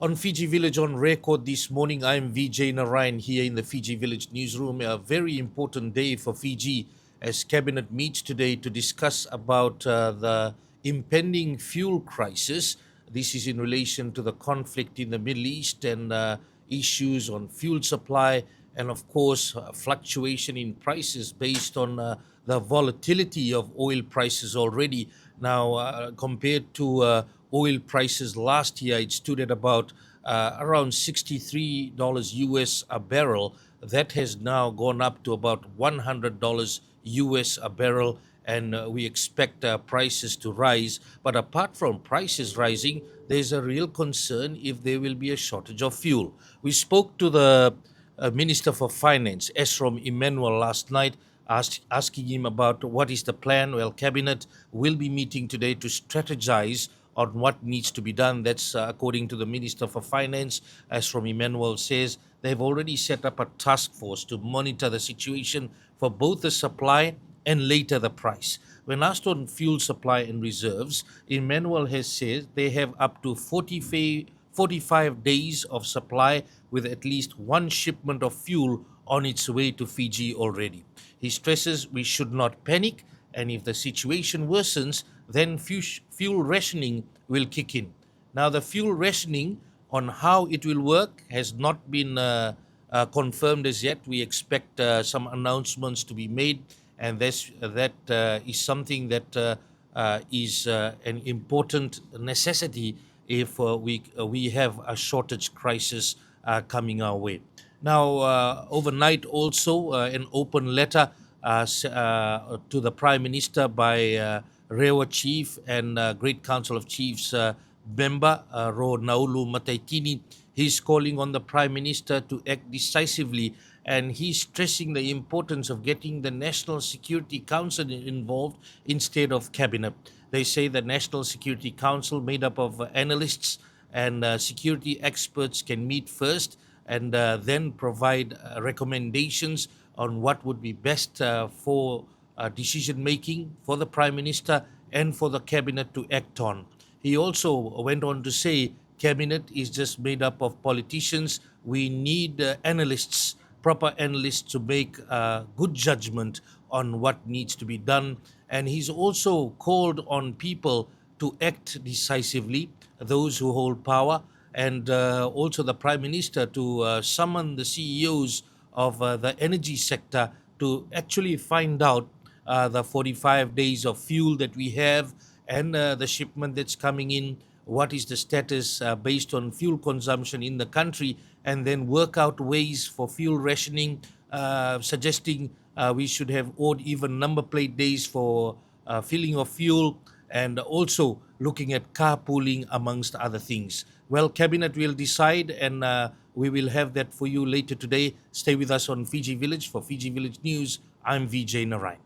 On Fiji Village on record this morning, I'm Vijay Narayan here in the Fiji Village newsroom. A very important day for Fiji as Cabinet meets today to discuss about the impending fuel crisis. This is in relation to the conflict in the Middle East and issues on fuel supply and, of course, fluctuation in prices based on the volatility of oil prices already. Now, compared to oil prices last year, it stood at about around $63 US a barrel. That has now gone up to about $100 US a barrel, and we expect prices to rise. But apart from prices rising, there's a real concern if there will be a shortage of fuel. We spoke to the Minister for Finance, Esrom Emmanuel, last night, asking him about what is the plan. Well, Cabinet will be meeting today to strategize on what needs to be done. That's according to the Minister for Finance. As from Emmanuel says, they've already set up a task force to monitor the situation for both the supply and later the price. When asked on fuel supply and reserves, Emmanuel has said they have up to 45 days of supply with at least one shipment of fuel on its way to Fiji already. He stresses we should not panic, and if the situation worsens, then fuel rationing will kick in. Now, the fuel rationing on how it will work has not been confirmed as yet. We expect some announcements to be made, and that is something that is an important necessity if we have a shortage crisis coming our way. Now, overnight also, an open letter to the Prime Minister by Rewa Chief and Great Council of Chiefs member, Ro Naulu Mataitini. He's calling on the Prime Minister to act decisively, and he's stressing the importance of getting the National Security Council involved instead of Cabinet. They say the National Security Council, made up of analysts and security experts, can meet first and then provide recommendations on what would be best for decision making for the Prime Minister and for the Cabinet to act on. He also went on to say Cabinet is just made up of politicians. We need analysts, proper analysts, to make good judgment on what needs to be done. And he's also called on people to act decisively, those who hold power, and also the Prime Minister to summon the CEOs of the energy sector to actually find out the 45 days of fuel that we have and the shipment that's coming in, what is the status based on fuel consumption in the country, and then work out ways for fuel rationing, suggesting we should have odd even number plate days for filling of fuel, and also looking at carpooling amongst other things. Well, Cabinet will decide, and we will have that for you later today. Stay with us on Fiji Village. For Fiji Village News, I'm Vijay Narayan.